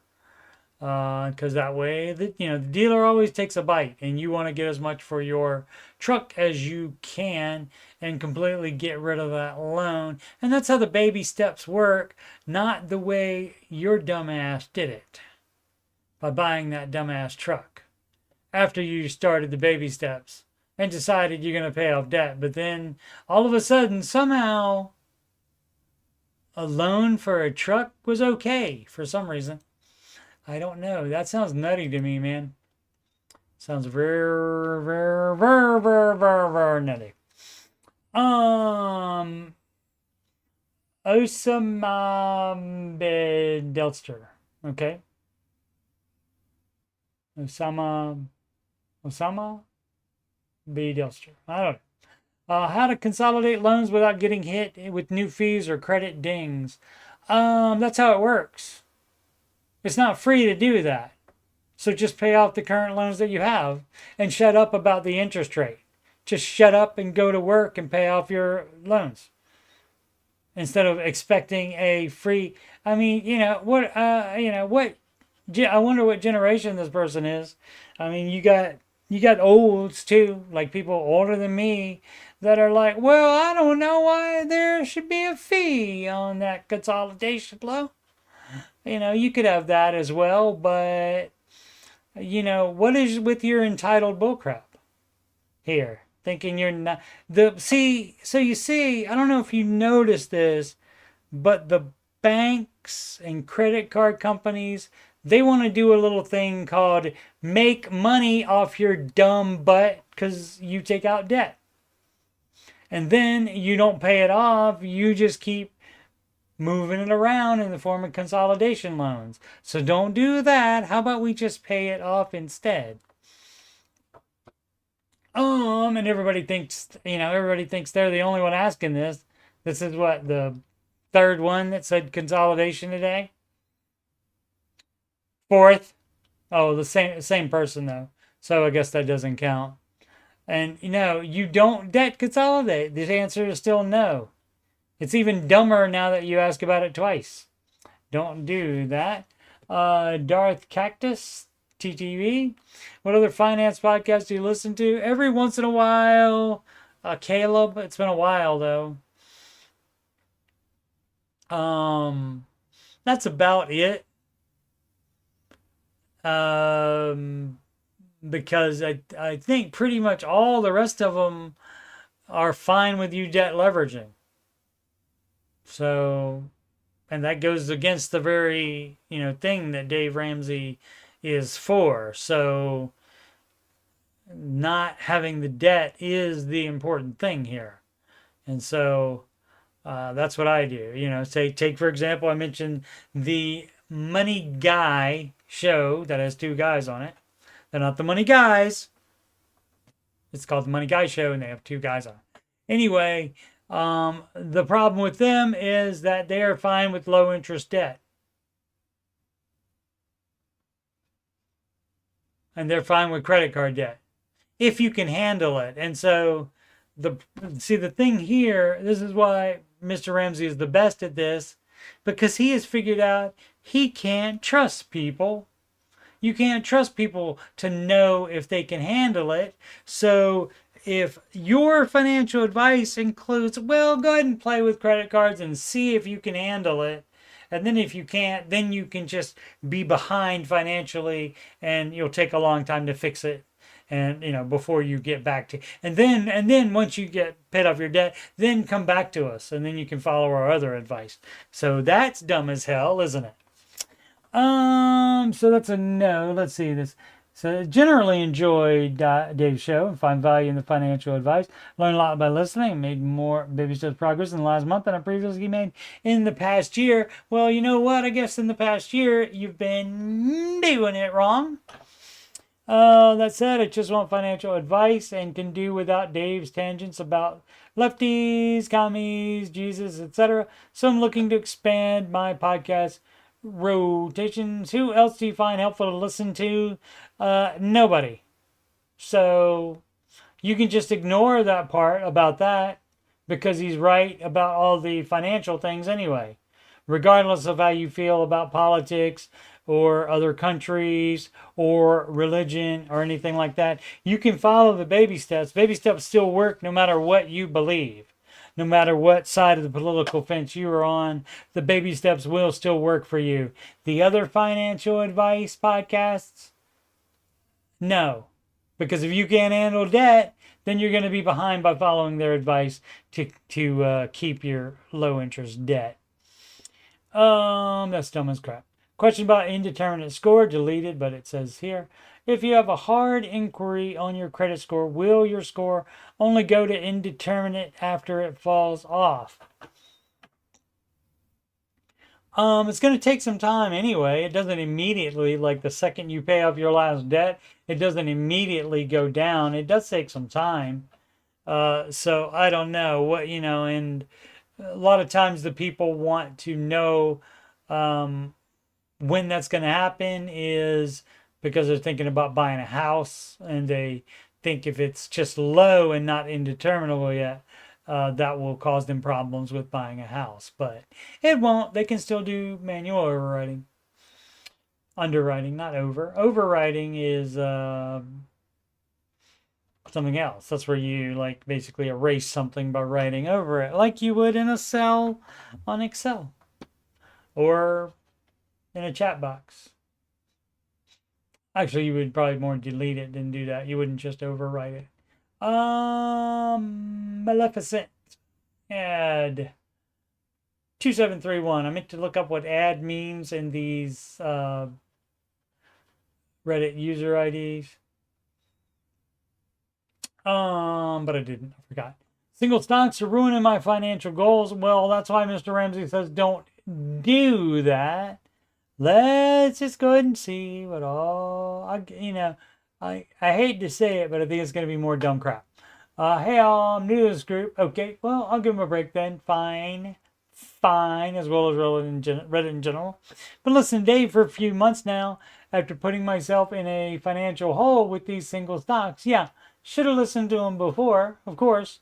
Because that way, the dealer always takes a bite, and you want to get as much for your truck as you can and completely get rid of that loan. And that's how the baby steps work, not the way your dumbass did it by buying that dumbass truck after you started the baby steps and decided you're going to pay off debt. But then all of a sudden, somehow, a loan for a truck was okay for some reason. I don't know. That sounds nutty to me, man. Sounds very, very, very, very, very, very nutty. Osama Delster. Okay. Osama B. Delster. I don't know. How to consolidate loans without getting hit with new fees or credit dings. That's how it works. It's not free to do that. So just pay off the current loans that you have and shut up about the interest rate. Just shut up and go to work and pay off your loans. Instead of expecting a free, I mean, what, I wonder what generation this person is. I mean, you got olds too, like people older than me that are like, well, I don't know why there should be a fee on that consolidation loan. You could have that as well, but, what is with your entitled bullcrap here? Thinking you're not, so you see, I don't know if you noticed this, but the banks and credit card companies, they want to do a little thing called make money off your dumb butt because you take out debt. And then you don't pay it off, you just keep moving it around in the form of consolidation loans. So don't do that. How about we just pay it off instead? And everybody thinks they're the only one asking this. This is what, the third one that said consolidation today? Fourth? Oh, the same person though. So I guess that doesn't count. And you don't debt consolidate. The answer is still no. It's even dumber now that you ask about it twice. Don't do that. Darth Cactus, TTV. What other finance podcasts do you listen to? Every once in a while. Caleb. It's been a while, though. That's about it. Because I think pretty much all the rest of them are fine with you debt leveraging. So, and that goes against the very, thing that Dave Ramsey is for. So, not having the debt is the important thing here. And so, that's what I do. Take, for example, I mentioned the Money Guy show that has two guys on it. They're not the Money Guys. It's called the Money Guy Show, and they have two guys on it. Anyway, the problem with them is that they are fine with low interest debt. And they're fine with credit card debt. If you can handle it. And so, the thing here, this is why Mr. Ramsey is the best at this, because he has figured out he can't trust people. You can't trust people to know if they can handle it. So if your financial advice includes, well, go ahead and play with credit cards and see if you can handle it. And then if you can't, then you can just be behind financially and you'll take a long time to fix it. And, before you get back to, and then once you get paid off your debt, then come back to us and then you can follow our other advice. So that's dumb as hell, isn't it? So that's a no. Let's see this. So generally enjoyed Dave's show and find value in the financial advice. Learned a lot by listening and made more baby steps progress in the last month than I previously made in the past year. Well, you know what? I guess in the past year, you've been doing it wrong. That said, I just want financial advice and can do without Dave's tangents about lefties, commies, Jesus, etc. So I'm looking to expand my podcast rotations. Who else do you find helpful to listen to? Nobody. So you can just ignore that part about that because he's right about all the financial things anyway. Regardless of how you feel about politics or other countries or religion or anything like that, you can follow the baby steps. Baby steps still work no matter what you believe. No matter what side of the political fence you are on, the baby steps will still work for you. The other financial advice podcasts, no. Because if you can't handle debt, then you're going to be behind by following their advice to keep your low interest debt. That's dumb as crap. Question about indeterminate score, deleted, but it says here. If you have a hard inquiry on your credit score, will your score only go to indeterminate after it falls off? It's going to take some time anyway. It doesn't immediately, like the second you pay off your last debt, it doesn't immediately go down. It does take some time. So I don't know what, and a lot of times the people want to know when that's going to happen is because they're thinking about buying a house and they think if it's just low and not indeterminable yet, that will cause them problems with buying a house. But it won't. They can still do manual overwriting. Underwriting, not over. Overwriting is something else. That's where you like basically erase something by writing over it, like you would in a cell on Excel or in a chat box. Actually, you would probably more delete it than do that. You wouldn't just overwrite it. Maleficent ad 2731. I meant to look up what ad means in these Reddit user IDs. But I didn't. I forgot. Single stocks are ruining my financial goals. Well, that's why Mr. Ramsey says don't do that. Let's just go ahead and see what all I hate to say it, but I think it's going to be more dumb crap. Hey, I'm new to this group. Okay, well, I'll give them a break then. Fine, as well as Reddit in general. Been listening to Dave for a few months now after putting myself in a financial hole with these single stocks. Yeah, should have listened to him before, of course.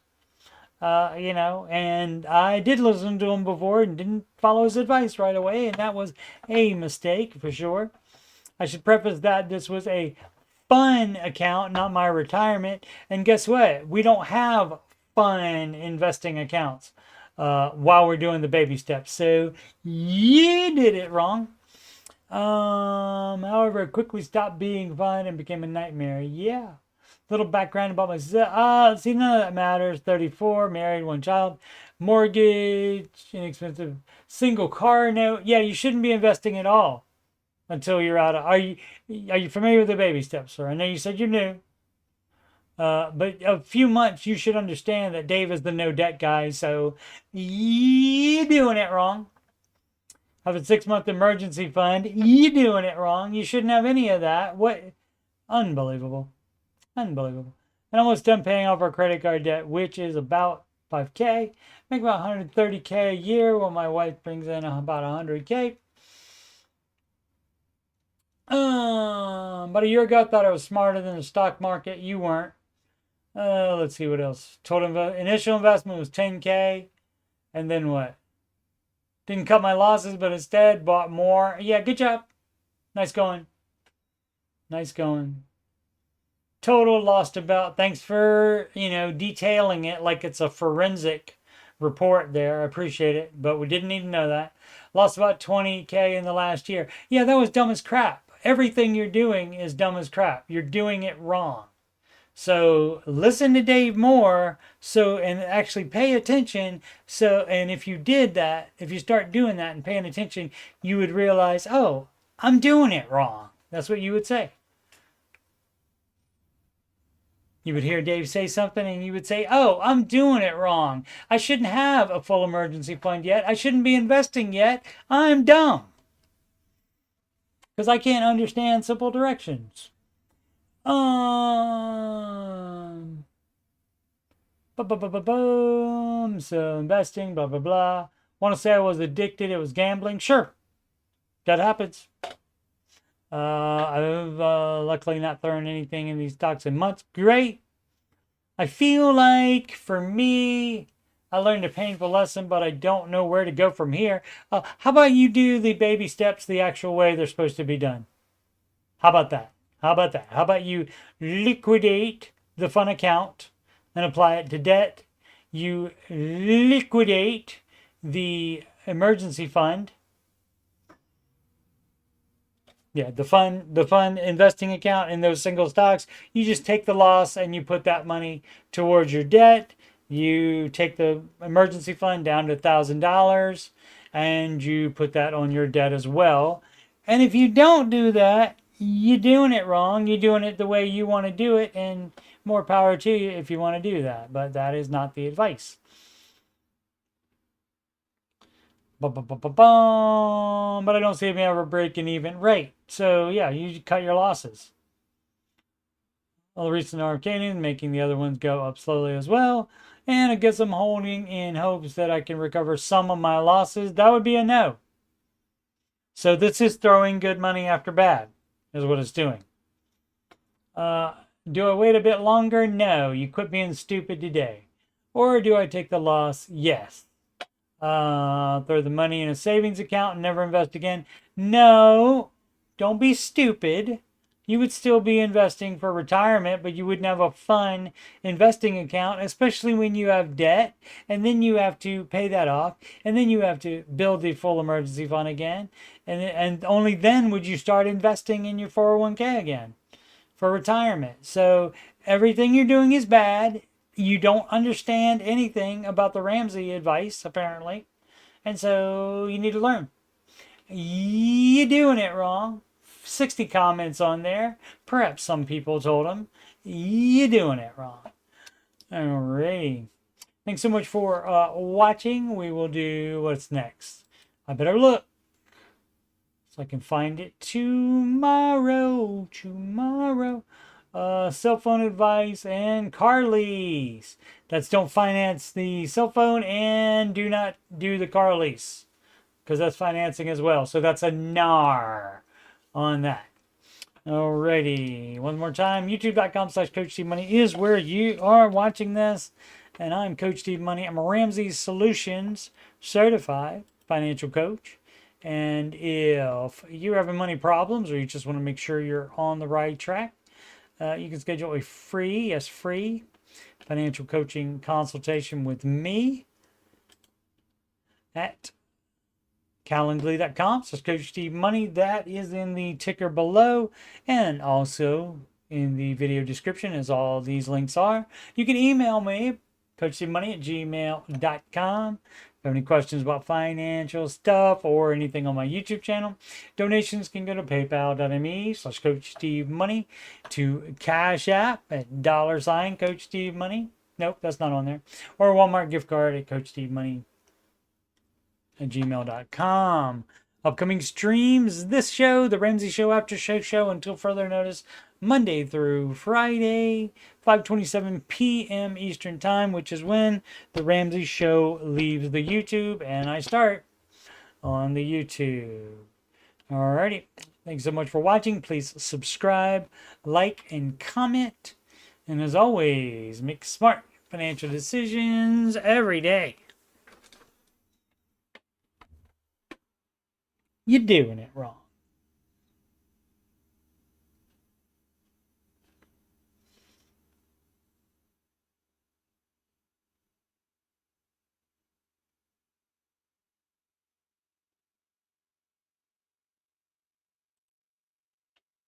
And I did listen to him before and didn't follow his advice right away, and that was a mistake for sure. I should preface that this was a fun account, not my retirement. And guess what? We don't have fun investing accounts while we're doing the baby steps. So you did it wrong. However, it quickly stopped being fun and became a nightmare. Yeah. Little background about myself. See, none of that matters. 34, married, one child, mortgage, inexpensive single car note. Yeah, you shouldn't be investing at all until you're out of. Are you familiar with the baby steps, sir? I know you said you're new. But a few months, you should understand that Dave is the no debt guy. So you're doing it wrong. Have a 6-month emergency fund. You're doing it wrong. You shouldn't have any of that. What? Unbelievable. Unbelievable. And almost done paying off our credit card debt, which is about $5K. Make about $130K a year while my wife brings in about $100K. About a year ago, I thought I was smarter than the stock market. You weren't. Let's see what else. Total initial investment was $10K. And then what? Didn't cut my losses, but instead bought more. Yeah, good job. Nice going. Nice going. Total lost about, thanks for, detailing it like it's a forensic report there. I appreciate it, but we didn't need to know that. Lost about 20K in the last year. Yeah, that was dumb as crap. Everything you're doing is dumb as crap. You're doing it wrong. So listen to Dave more, and actually pay attention. And if you did that, if you start doing that and paying attention, you would realize, oh, I'm doing it wrong. That's what you would say. You would hear Dave say something and you would say, oh, I'm doing it wrong. I shouldn't have a full emergency fund yet. I shouldn't be investing yet. I'm dumb. Because I can't understand simple directions. Boom. So investing, blah, blah, blah. Want to say I was addicted. It was gambling. Sure. That happens. I've luckily not thrown anything in these stocks in months. Great. I feel like for me, I learned a painful lesson, but I don't know where to go from here. How about you do the baby steps the actual way they're supposed to be done? How about that? How about that? How about you liquidate the fund account and apply it to debt? You liquidate the emergency fund. Yeah, the fund investing account in those single stocks. You just take the loss and you put that money towards your debt. You take the emergency fund down to $1,000 and you put that on your debt as well. And if you don't do that, you're doing it wrong. You're doing it the way you want to do it, and more power to you if you want to do that. But that is not the advice. But I don't see me ever breaking even. Right. So yeah, you cut your losses. All the recent Arcanian making the other ones go up slowly as well. And I guess I'm holding in hopes that I can recover some of my losses. That would be a no. So this is throwing good money after bad, is what it's doing. Do I wait a bit longer? No. You quit being stupid today. Or do I take the loss? Yes. Throw the money in a savings account and never invest again? No. Don't be stupid. You would still be investing for retirement, but you wouldn't have a fun investing account, especially when you have debt, and then you have to pay that off, and then you have to build the full emergency fund again, and only then would you start investing in your 401k again for retirement. So everything you're doing is bad. You don't understand anything about the Ramsey advice, apparently, and so you need to learn. You're doing it wrong. 60 comments on there. Perhaps some people told him, you're doing it wrong. Alrighty. Thanks so much for watching. We will do what's next. I better look so I can find it tomorrow. Cell phone advice and car lease. That's don't finance the cell phone and do not do the car lease, because that's financing as well. So that's a NAR on that. Alrighty, one more time, youtube.com/CoachSteveMoney is where you are watching this, and I'm Coach Steve Money. I'm a Ramsey Solutions certified financial coach, and if you're having money problems or you just want to make sure you're on the right track, you can schedule a free financial coaching consultation with me at Calendly.com. So Coach Steve Money, that is in the ticker below, and also in the video description, as all these links are. You can email me, coachstevemoney@gmail.com. If you have any questions about financial stuff or anything on my YouTube channel, donations can go to paypal.me/CoachSteveMoney, to CashApp at $CoachSteveMoney. Nope, that's not on there. Or a Walmart gift card at CoachSteveMoney@gmail.com. Upcoming streams: this show, the Ramsey Show, Aftershow show, until further notice, Monday through Friday, 5:27 p.m. Eastern Time, which is when the Ramsey Show leaves the YouTube and I start on the YouTube. Alrighty. Thanks so much for watching. Please subscribe, like, and comment. And as always, make smart financial decisions every day. You're doing it wrong.